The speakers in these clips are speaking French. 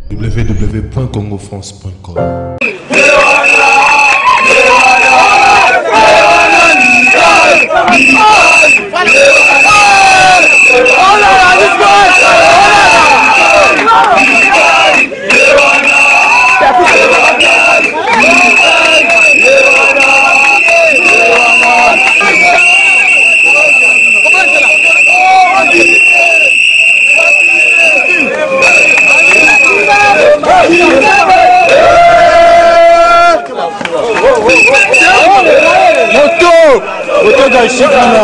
www.congofrance.com. Moto da Chicana.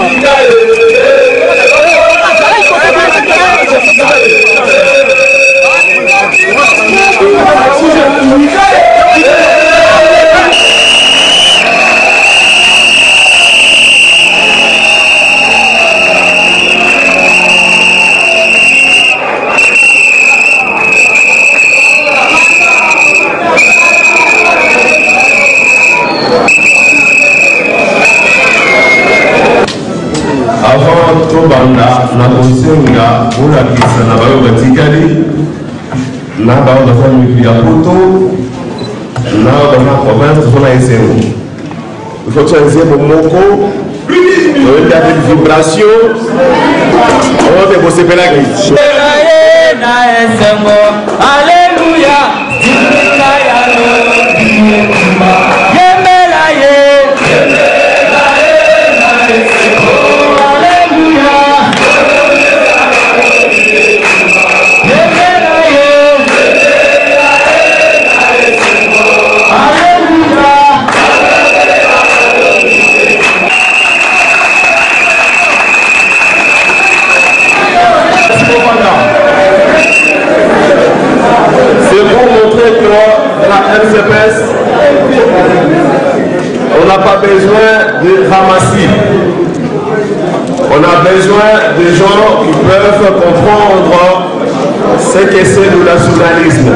Avant tout banda na kosenga pour la kisa na bayo batikali na bayo da famille ya poto na ba na province zona esengo il faut choisir mon moko il y a des vibrations on va bosser pour la grille na esengo alléluia dina ya lo yemela ye c'est pour montrer que la LCPS, on n'a pas besoin de ramasser. On a besoin de gens qui peuvent comprendre ce que c'est le nationalisme.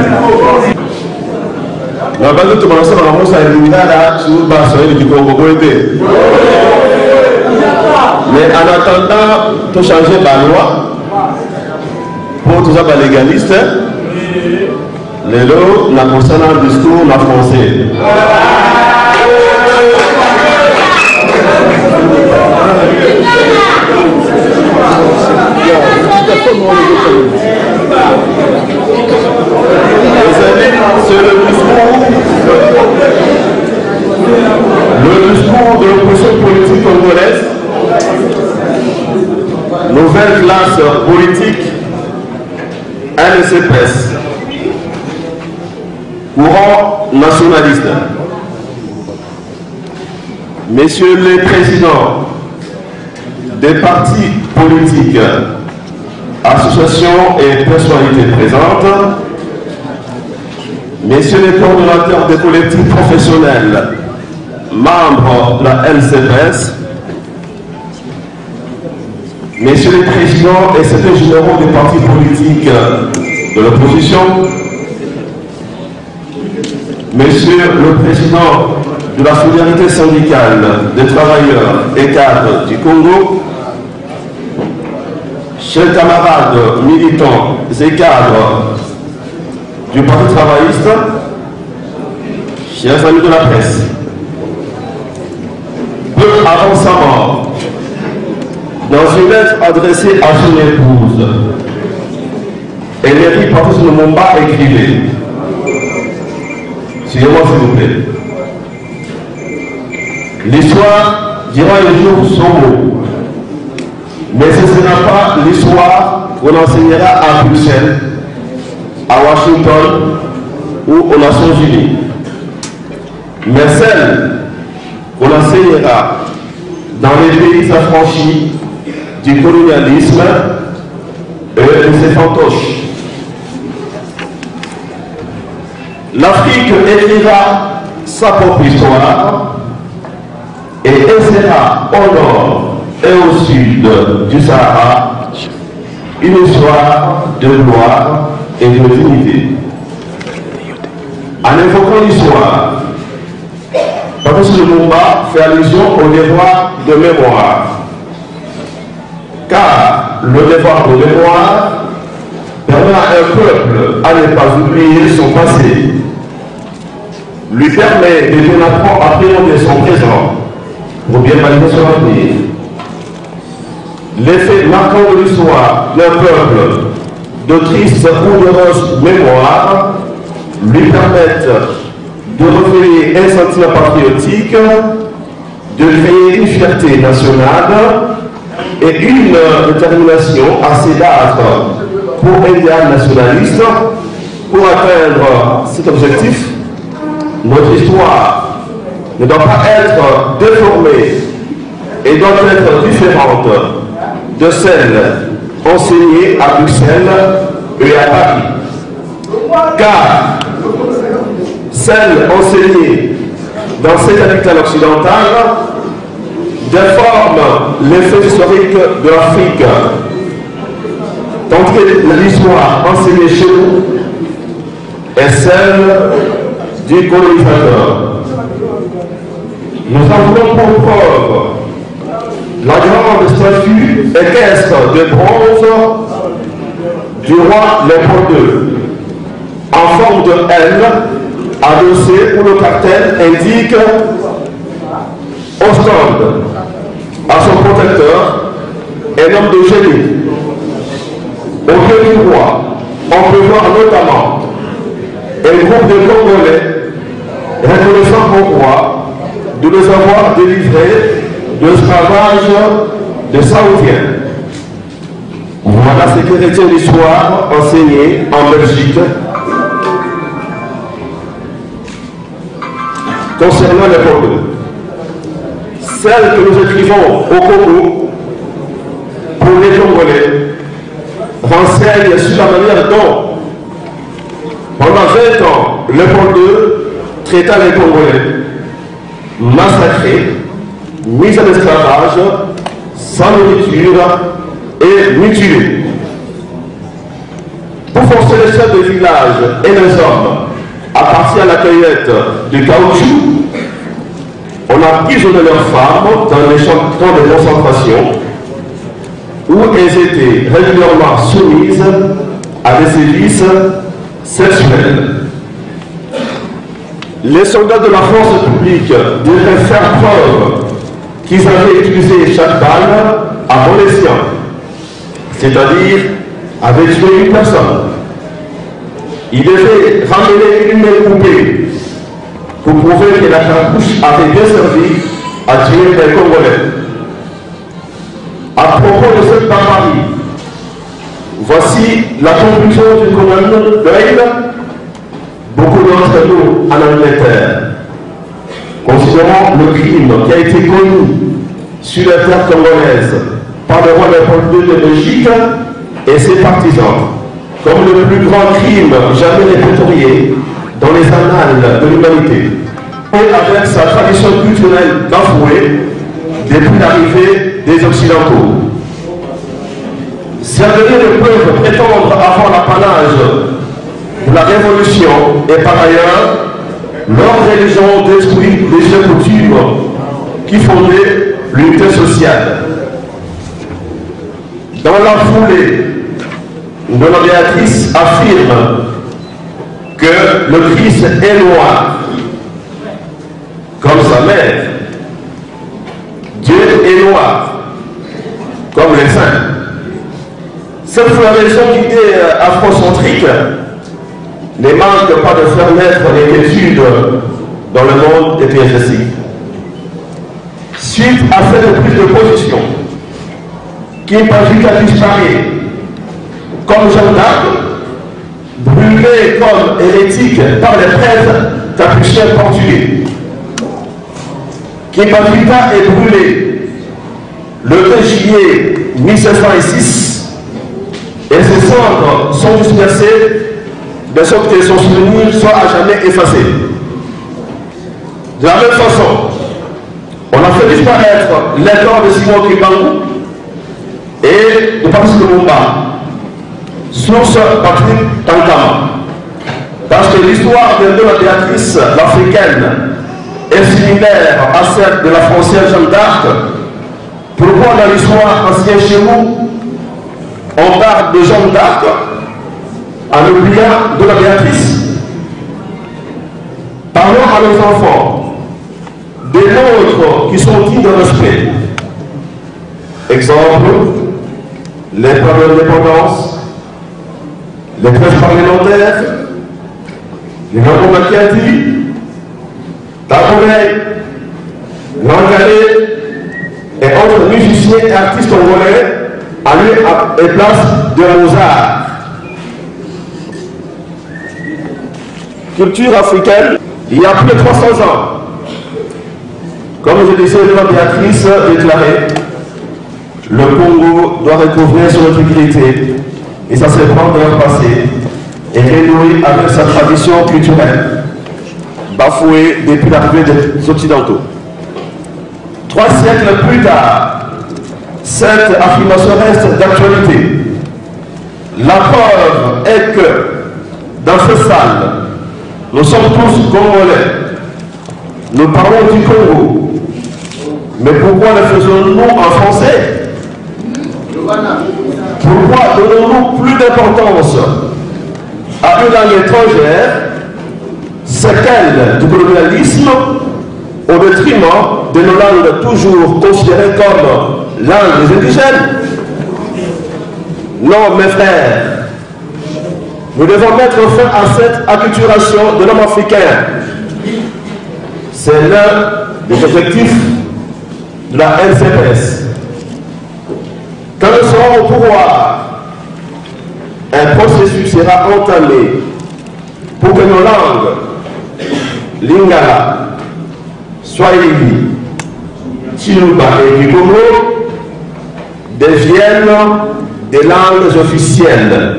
Mais en attendant de changer la loi pour tous les légalistes, les lots n'a concernant le discours la français. C'est le discours de l'opposition politique congolaise, nouvelle classe politique, LCPS, courant nationaliste. Messieurs les présidents des partis politiques, associations et personnalités présentes, messieurs les coordonnateurs des collectifs professionnels, membres de la LCPS, messieurs les présidents et secrétaires généraux des partis politiques de l'opposition, monsieur le président de la solidarité syndicale des travailleurs et cadres du Congo, chers camarades militants et cadres du Parti travailliste, chers amis de la presse, peu avant sa mort, dans une lettre adressée à son épouse, Emery Patrice Lumumba écrivait, suivez-moi s'il vous plaît, l'histoire dira les jours son mot, mais ce ne sera pas l'histoire qu'on enseignera à Bruxelles, à Washington ou aux Nations Unies, mais celle qu'on enseignera dans les pays affranchis du colonialisme et de ses fantoches. L'Afrique écrira sa propre histoire et essaiera au nord et au sud du Sahara une histoire de gloire et de dignité. En évoquant l'histoire, Patrice Lumumba fait allusion au devoir de mémoire. Car le devoir de mémoire donner à un peuple à ne pas oublier son passé, lui permet de bien appréhender son présent pour bien valider son avenir. Les faits marquants de l'histoire d'un peuple de triste ou d'heureuse mémoire lui permettent de révéler un sentiment patriotique, de créer une fierté nationale et une détermination assez large pour un idéal nationaliste. Pour atteindre cet objectif, notre histoire ne doit pas être déformée et doit être différente de celle enseignée à Bruxelles et à Paris. Car celle enseignée dans cette capitale occidentale déforme les faits historiques de l'Afrique, tandis que l'histoire enseignée chez nous est celle du colonisateur. Nous avons pour preuve la grande statue équestre de bronze du roi Léopold II, en forme de L, adossée où le cartel indique Ostende à son protecteur, un homme de génie. Au lieu du roi, on peut voir notamment un groupe de Congolais reconnaissant au roi de les avoir délivrés de l'esclavage des Saoudiens. Voilà ce que retient l'histoire enseignée en Belgique concernant les Congolais. Celle que nous écrivons au Congo pour les Congolais renseigne sur la manière dont, pendant 20 ans, Léopold II traita les Congolais massacrés, mis en esclavage, sans nourriture et mutilés. Pour forcer les chefs de village et les hommes à partir à la cueillette du caoutchouc, on a emprisonné leurs femmes dans les camps de concentration où elles étaient régulièrement soumises à des sévices sexuels. Les soldats de la force publique devaient faire preuve qu'ils avaient utilisé chaque balle à bon escient, c'est-à-dire avaient tué une personne. Ils devaient ramener une main coupée pour prouver que la cartouche avait bien servi à tuer les Congolais. À propos de cette barbarie, voici la conclusion du colonel Doyle. Beaucoup d'entre nous en Angleterre considérant le crime qui a été connu sur les terres congolaises par le roi Léopold II de Belgique et ses partisans comme le plus grand crime jamais répertorié dans les annales de l'humanité, et avec sa tradition culturelle bafouée depuis l'arrivée des Occidentaux. Si un dernier peuvent prétendre avoir l'apanage de la Révolution et par ailleurs, leur religion détruit les coutumes qui fondaient l'unité sociale. Dans la foulée, Dona Béatrice affirme que le Christ est noir, comme sa mère. Dieu est noir, comme les saints. Cette floraison d'idées afrocentriques ne manque pas de faire naître l'inquiétude dans le monde des PSSI. Suite à cette prise de position, qui n'est pas vu qu'à disparaître, comme Jeanne d'Arc, brûlée comme hérétique par les prêtres capucins portugais, qui n'est pas vu qu'à est brûlée le 2 juillet 1706, et ses cendres sont dispersées de sorte que son souvenir soit à jamais effacé. De la même façon, on a fait disparaître les corps de Simon Kimbangu et de Patrice Lumumba, source Patrick Tankama. Parce que l'histoire de la Béatrice, l'africaine, est similaire à celle de la Française Jeanne d'Arc. Pourquoi dans l'histoire ancienne chez nous, on parle de Jeanne d'Arc en oubliant de la Béatrice. Parlons à nos enfants des nôtres qui sont dignes de respect. Exemple, les problèmes d'indépendance, les prêches parlementaires, les Rambo Macchiati, Tabourey, Langalé et autres musiciens et artistes congolais à lieu et place de Mozart. Culture africaine, il y a plus de 300 ans, comme je disais, devant Béatrice déclarait, le Congo doit recouvrir son intégrité et sa séquence de leur passé et renouer avec sa tradition culturelle, bafouée depuis l'arrivée des Occidentaux. 3 siècles plus tard, cette affirmation reste d'actualité. La preuve est que dans cette salle, nous sommes tous Congolais. Nous parlons du Congo. Mais pourquoi le faisons-nous en français? Pourquoi donnons-nous plus d'importance à une langue étrangère, séquelle du colonialisme, au détriment de nos langues toujours considérées comme langues des indigènes? Non, mes frères, nous devons mettre fin à cette acculturation de l'homme africain. C'est l'un des objectifs de la NCPS. Quand nous serons au pouvoir, un processus sera entamé pour que nos langues, Lingala, Swahili, Chiluba et Kikongo, deviennent des langues officielles.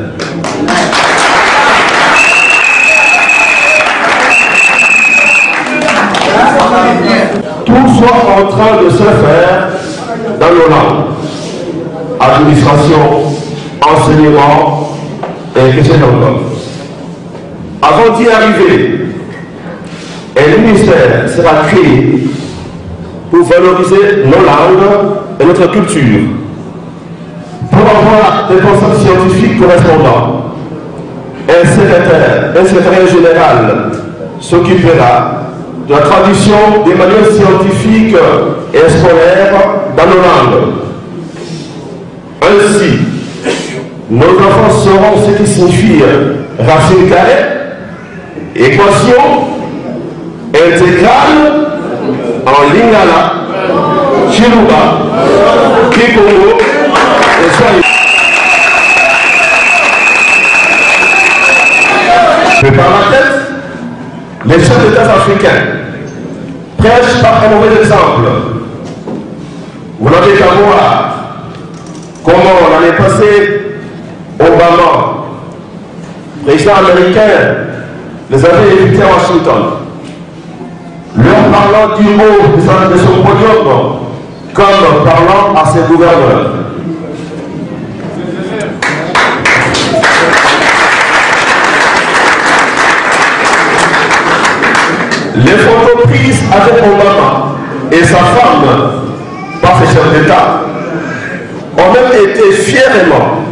Tout soit en train de se faire dans nos langues. Administration, enseignement et question d'emploi. Avant d'y arriver, un ministère sera créé pour valoriser nos langues et notre culture. Pour avoir des concepts scientifiques correspondants, un secrétaire général s'occupera de la tradition des manuels scientifiques et scolaires dans nos langues. Ainsi, nos enfants sauront ce qui signifie racine carrée, équation intégrale en Lingala, Chiluba, Kikongo et Swahili. Mais par la tête, les chefs d'État africains prêchent par un mauvais exemple. Vous n'avez qu'à voir comment l'année passée, Obama, président américain, les avait invités à Washington, leur parlant du haut de son podium, comme parlant à ses gouverneurs. Les photos prises avec Obama et sa femme par ses chefs d'État ont même été fièrement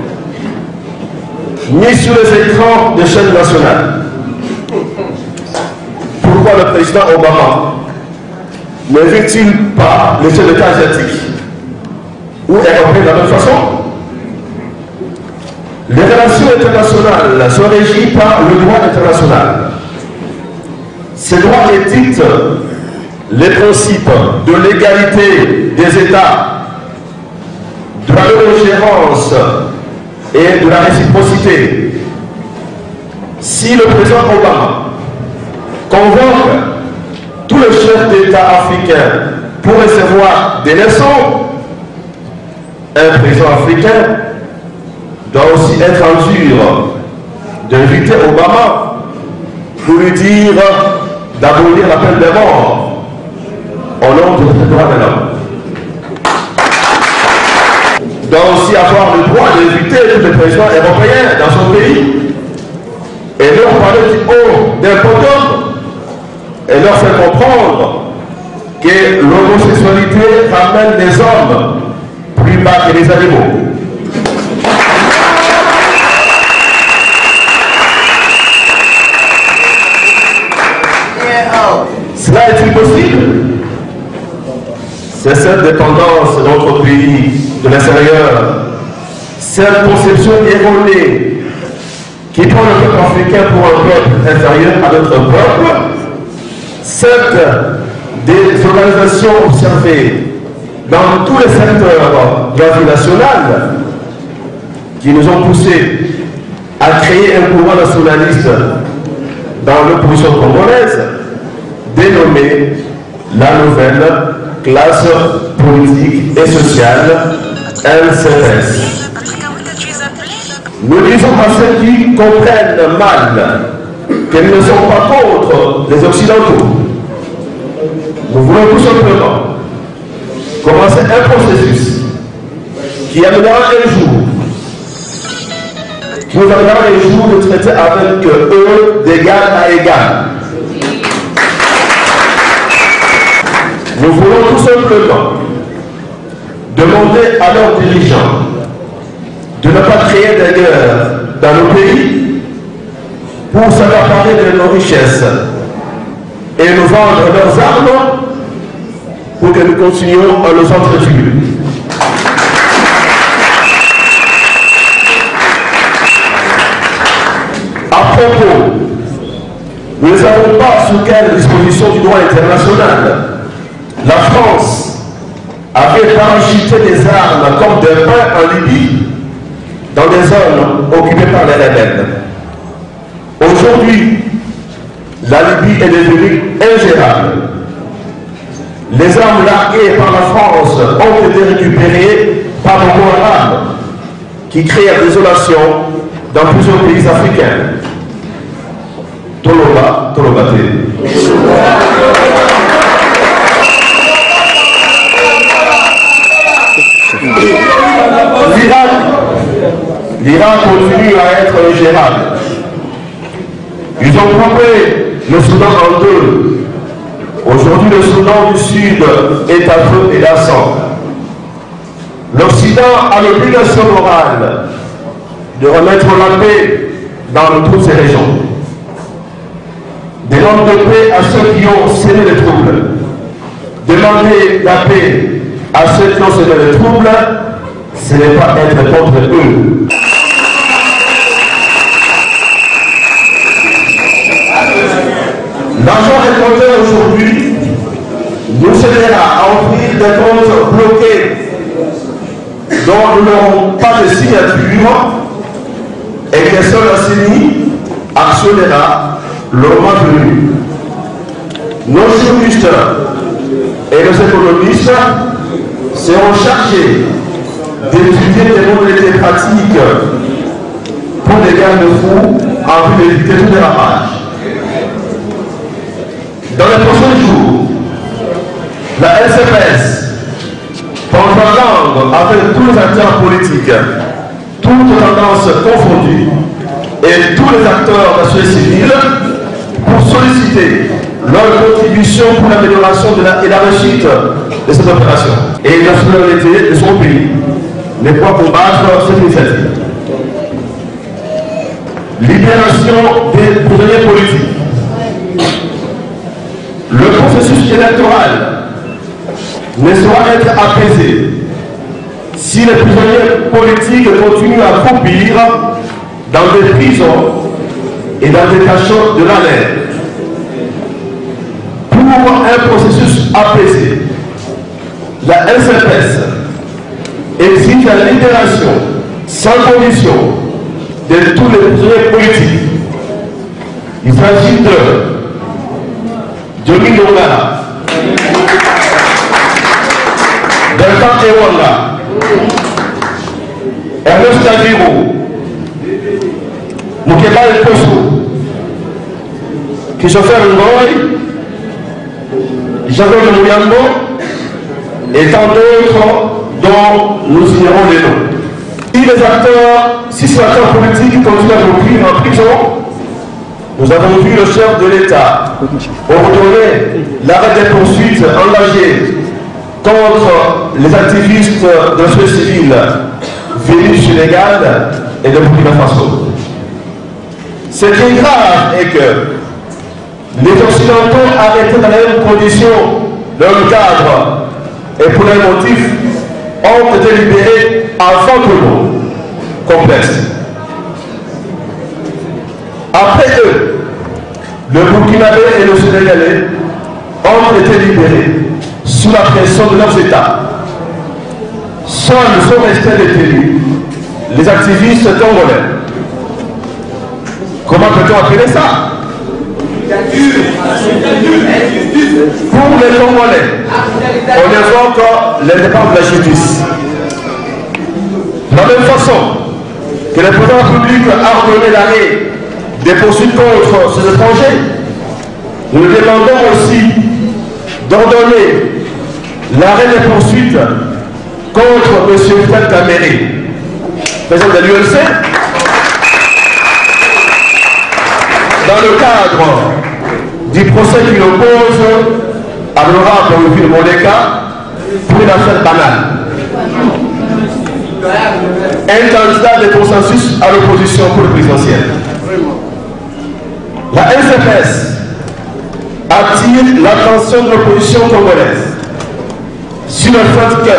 mis sur les écrans des chaînes nationales. Pourquoi le président Obama n'invite-t-il pas les chefs d'État asiatiques ou européens de la même façon? Les relations internationales sont régies par le droit international. Ces droits édictent les principes de l'égalité des États, de la non-ingérence et de la réciprocité. Si le président Obama convoque tous les chefs d'État africains pour recevoir des leçons, un président africain doit aussi être en mesure d'inviter Obama pour lui dire d'abolir la peine de mort au nom du droit de l'homme. Doit aussi avoir le droit d'inviter tous les présidents européens dans son pays et leur parler du haut d'un podium et leur faire comprendre que l'homosexualité ramène les hommes plus bas que les animaux. c'est cette dépendance de notre pays de l'extérieur, cette conception erronée qui prend le peuple africain pour un peuple inférieur à notre peuple, cette désorganisation observée dans tous les secteurs de la vie nationale qui nous ont poussés à créer un courant nationaliste dans l'opposition congolaise, dénommé la nouvelle classe politique et sociale, LCS. Nous disons à ceux qui comprennent mal qu'ils ne sont pas contre les Occidentaux. Nous voulons tout simplement commencer un processus qui amènera un jour, qui nous amènera un jour de traiter avec eux d'égal à égal. Nous voulons tout simplement demander à leurs dirigeants de ne pas créer des guerres dans nos pays pour s'accaparer de nos richesses et nous vendre leurs armes pour que nous continuions à nous entretuer. À propos, nous ne savons pas sous quelle disposition du droit international la France avait parachuté des armes comme des pains en Libye dans des zones occupées par les rebelles. Aujourd'hui, la Libye est devenue ingérable. Les armes larguées par la France ont été récupérées par Boko Haram, qui crée la désolation dans plusieurs pays africains. Toloba, Tolobate. L'Irak continue à être ingérable. Ils ont coupé le Soudan en deux. Aujourd'hui, le Soudan du Sud est à feu et à sang. L'Occident a l'obligation morale de remettre la paix dans toutes ces régions. Demander de paix à ceux qui ont sémé les troubles. Demander la paix à ceux qui ont sémé les troubles, ce n'est pas être contre eux. L'argent récolté aujourd'hui nous aidera à offrir des comptes bloqués dont nous n'aurons pas de signature et que seul la CENI actionnera le moment venu. Nos juristes et nos économistes seront chargés d'étudier des modalités pratiques pour des garde-fous en vue d'éviter tout dérapage. Dans les prochains jours, la LCPS prendra langue avec tous les acteurs politiques, toutes tendances confondues, et tous les acteurs de la société civile pour solliciter leur contribution pour l'amélioration et la réussite de cette opération. Et la souveraineté de son pays n'est pas combattre cette initiative. Libération des prisonniers politiques. Le processus électoral ne saura être apaisé si les prisonniers politiques continuent à croupir dans des prisons et dans des cachots de la mer. Pour un processus apaisé, la LCPS exige la libération sans condition de tous les prisonniers politiques. Il s'agit de Johnny Longara, Delta Ewanga, Ernest Tagiro, Mukeba Koso, Christopher Ngoy, Jean-Claude Mouyambo et tant d'autres dont nous ignorons les noms. Si ces acteurs politiques continuent à mourir en prison, nous avons vu le chef de l'État ordonner l'arrêt des poursuites engagées contre les activistes de la société civile venus du Sénégal et de Burkina Faso. Ce qui est grave est que les Occidentaux arrêtés dans les mêmes conditions, dans le cadre et pour un motif ont été libérés avant tout le monde. Complexe. Après eux, le Burkinabé et le Sénégalais ont été libérés sous la pression de leurs États. Seuls sont restés détenus les activistes congolais. Comment peut-on appeler ça? Pour les Congolais, on évoque l'indépendance de la justice. De la même façon que le président de la République a ordonné l'arrêt des poursuites contre ces étrangers, nous demandons aussi d'ordonner l'arrêt des poursuites contre M. Fred Kamere, président de l'ULC, dans le cadre du procès qui oppose à l'honorable Wilfried Mondeka pour une affaire banale. Un candidat de consensus à l'opposition pour le présidentiel. La NCPS attire l'attention de l'opposition congolaise sur le fait que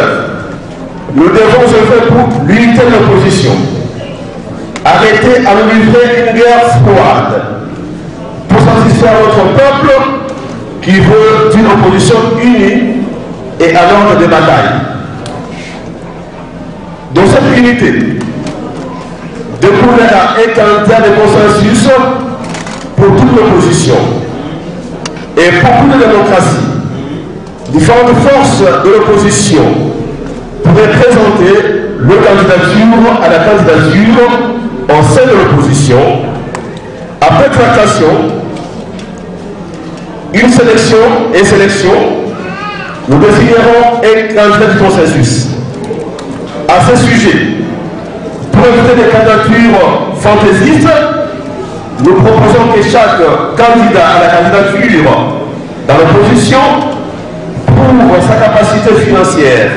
nous devons œuvrer pour l'unité de l'opposition. Arrêter à nous livrer une guerre froide pour satisfaire notre peuple qui veut une opposition unie et à l'ordre des batailles. Dans cette unité, découlera un candidat de consensus pour toute l'opposition et pour toute la démocratie. Différentes forces de l'opposition pourraient présenter leur candidature à la candidature au sein de l'opposition. Après tractation, une sélection et sélection, nous désignerons un candidat du consensus. À ce sujet, pour éviter des candidatures fantaisistes, nous proposons que chaque candidat à la candidature dans l'opposition prouve sa capacité financière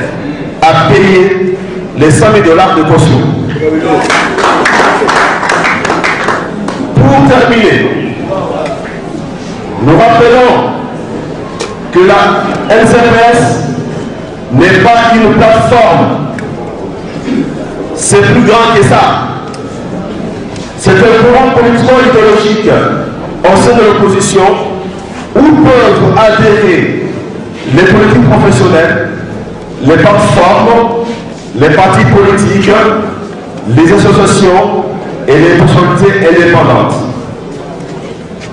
à payer les 100 000 $ de caution. Pour terminer, nous rappelons que la NCPS n'est pas une plateforme. C'est plus grand que ça. C'est un courant politico-idéologique au sein de l'opposition où peuvent adhérer les politiques professionnels, les plateformes, les partis politiques, les associations et les personnalités indépendantes.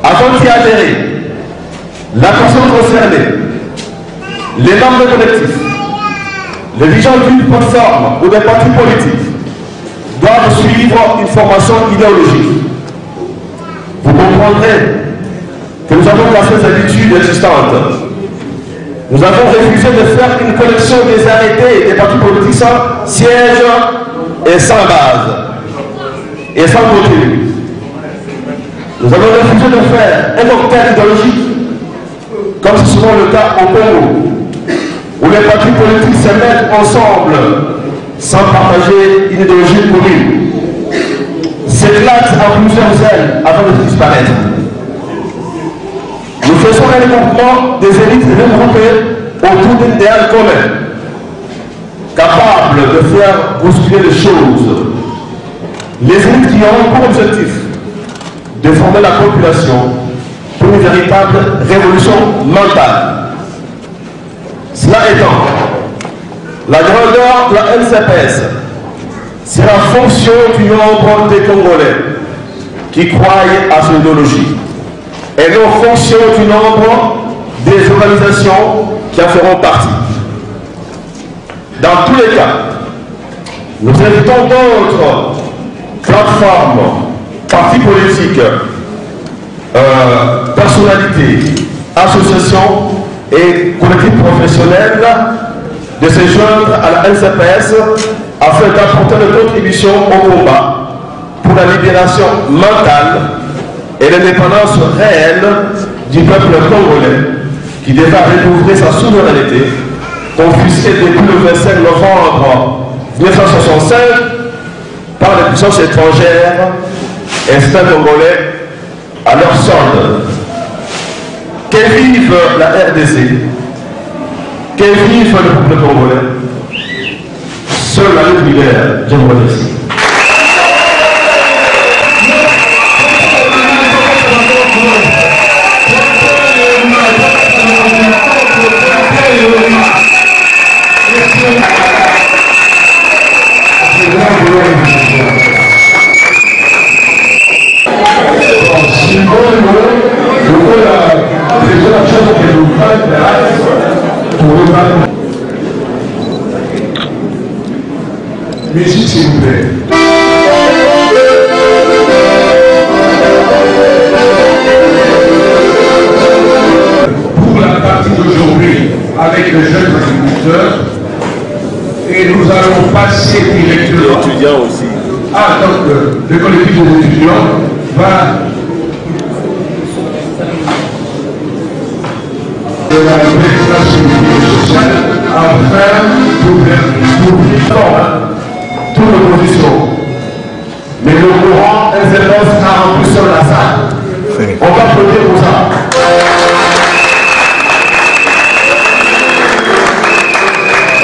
Avant d'y adhérer, la personne concernée, les membres de collectifs, les dirigeants d'une plateforme ou des partis politiques doivent suivre une formation idéologique. Vous comprendrez que nous avons cassé les habitudes existantes. Nous avons refusé de faire une collection des arrêtés des partis politiques sans siège et sans base et sans contenu. Nous avons refusé de faire un cocktail idéologique, comme c'est souvent le cas au Congo, où les partis politiques se mettent ensemble sans partager une idéologie commune. S'éclatent en plusieurs ailes avant de disparaître. Nous faisons un regroupement des élites regroupées autour d'un idéal commun, capable de faire bousculer les choses. Les élites qui ont pour objectif de former la population pour une véritable révolution mentale. Cela étant, la grandeur de la NCPS, c'est la fonction du nombre des Congolais qui croient à son idéologie et non fonction du nombre des organisations qui en feront partie. Dans tous les cas, nous invitons d'autres plateformes, partis politiques, personnalités, associations et collectifs professionnels de se joindre à la NCPS afin d'apporter leur contribution au combat pour la libération mentale et l'indépendance réelle du peuple congolais qui devra recouvrer sa souveraineté confisquée depuis le 25 novembre 1965 par les puissances étrangères et États congolais à leur solde. Que vive la RDC Quel vive le peuple congolais. Seule la lutte libère. Je vous remercie. Musique, s'il vous plaît. Pour la partie d'aujourd'hui, avec les jeunes agriculteurs, et nous allons passer directement. Les étudiants aussi. Ah, donc le collectif des étudiants va de la présidence sociale afin d'ouvrir toute l'opposition. Mais le courant SLS sera rempli sur la salle. On va applaudir pour ça.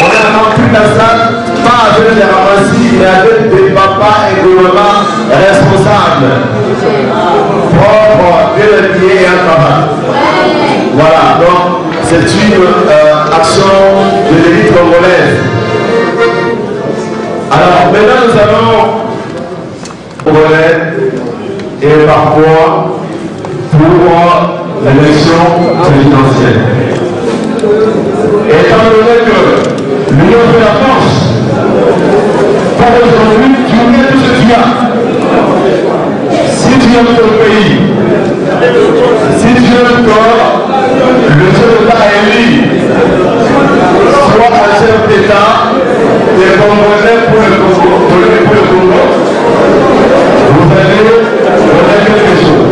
On a rempli la salle, pas avec des ramassis, mais avec des papas et des mamans responsables. Propres, bien habillés et en travail. Voilà, donc c'est une action de l'élite congolaise. Alors maintenant nous allons Congolais et parfois pour l'élection présidentielle. Étant donné que l'Union de la France, pour aujourd'hui, tu mets tout ce qu'il y a. Si tu aimes ton pays, si tu aimes corps, le chef d'État est libre. Soit un chef d'État des Congolais pour le Congo, vous allez donner quelque chose.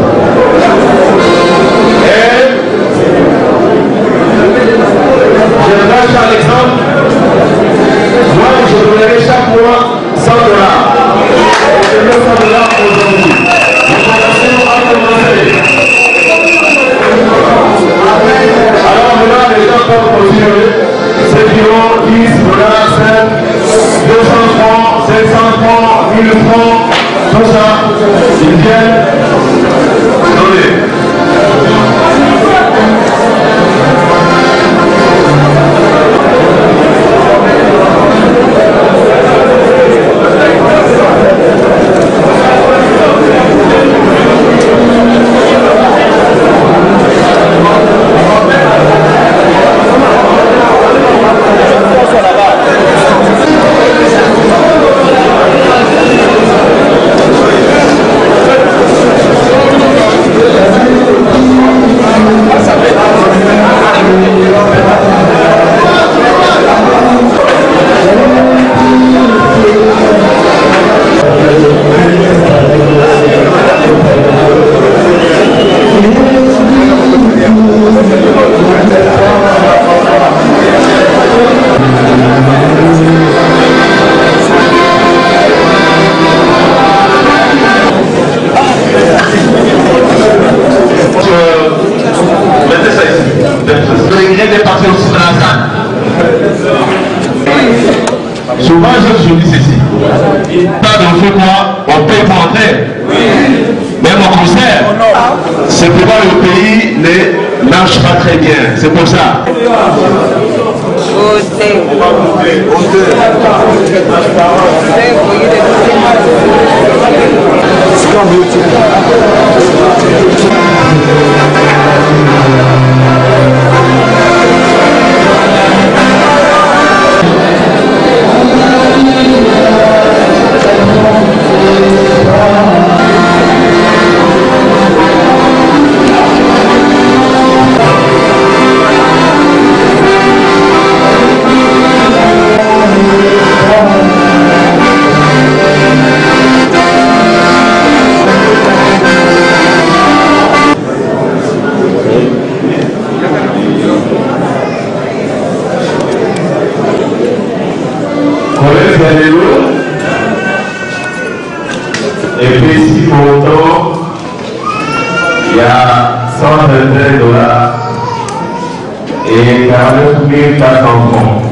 Et je lâche un exemple. Moi, je donnerai chaque mois $100. Et je mets $100 aujourd'hui. Nous commençons à commencer. Alors maintenant, les gens peuvent continuer. Ceux qui ont $10, 5, 200 francs, 500 francs, 1000 francs, tout ça, ils viennent donner. Souvent, je dis ceci. Pas dans ce quoi, on paye pour entrer. Même au concert, c'est pourquoi le pays ne marche pas très bien. C'est pour ça. Et puis si pour autant il y a $121 et 49 400 francs.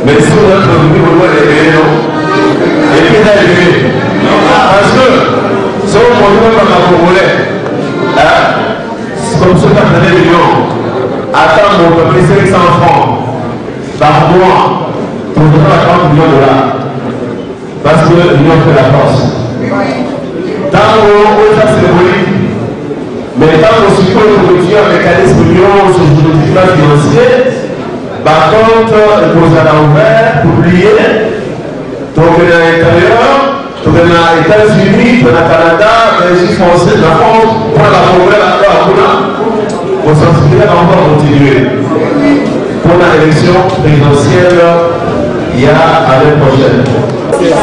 Mais si on a trouvé au moins les millions, et puis là, parce que si on ne prend pas la Congolais, c'est comme ça qu'on a des millions, attends, on peut payer 500 francs par mois pour donner à 30 millions de dollars. Parce que l'Union fait la force. Tant qu'on ça c'est symbolique, mais tant qu'on suit le produit un mécanisme union sur le dispositif financier, par contre, nous allons ouvert, publié, donc à l'intérieur, donc à les États-Unis, au Canada, Belgique, français, la France, pour la Congrès, la pour sensibiliser encore continuer. Pour l'élection présidentielle, il y a à l'année prochaine. Des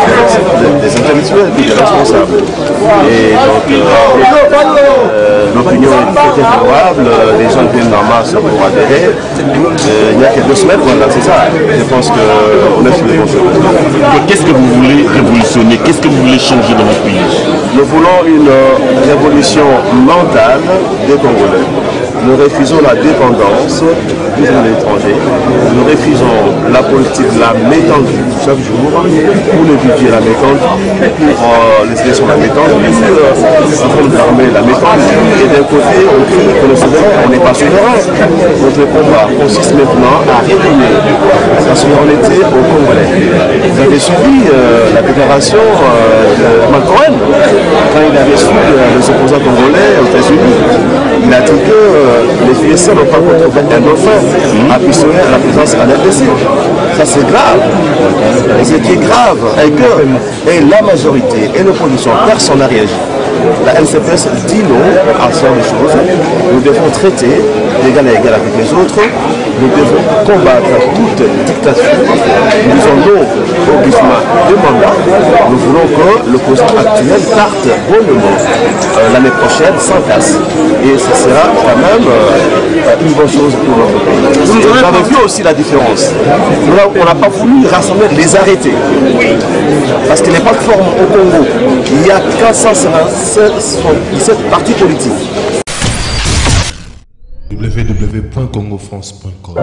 intellectuels, des responsables. Et donc, l'opinion est très favorable, les gens viennent en masse pour adhérer. Il y a quelques semaines, voilà, c'est ça. Je pense qu'on est sur les bons chemins. Qu'est-ce que vous voulez révolutionner? Qu'est-ce que vous voulez changer dans votre pays? Nous voulons une révolution mentale des Congolais. Nous refusons la dépendance des étrangers. Nous refusons la politique, la métendue chaque jour, pour les budgets la métendue, pour les élections la métendue, pour forme d'armée la métendue. Et d'un côté, on crie que le souverain, on n'est pas souverain. Notre combat consiste maintenant à réveiller la souveraineté aux Congolais. Vous avez suivi la déclaration de Macron quand il a reçu les opposants congolais aux États-Unis. Il a dit que les FSA n'ont pas retrouvé un dauphin appuyé à la présence à l'RDC. Ça c'est grave. Et ce qui est grave est que la majorité et l'opposition, personne n'a réagi. La LCPS dit non à ce genre de choses. Nous devons traiter d'égal à égal avec les autres. Nous devons combattre toute dictature. Nous disons non au glissement de mandat. Nous voulons que l'opposition actuelle parte bonnement l'année prochaine sans casse. Et ce sera quand même une bonne chose pour notre pays. Vous avez vu aussi la différence. On n'a pas voulu rassembler, les arrêter. Parce que les plateformes au Congo, il y a 477 partis politiques. www.congofrance.com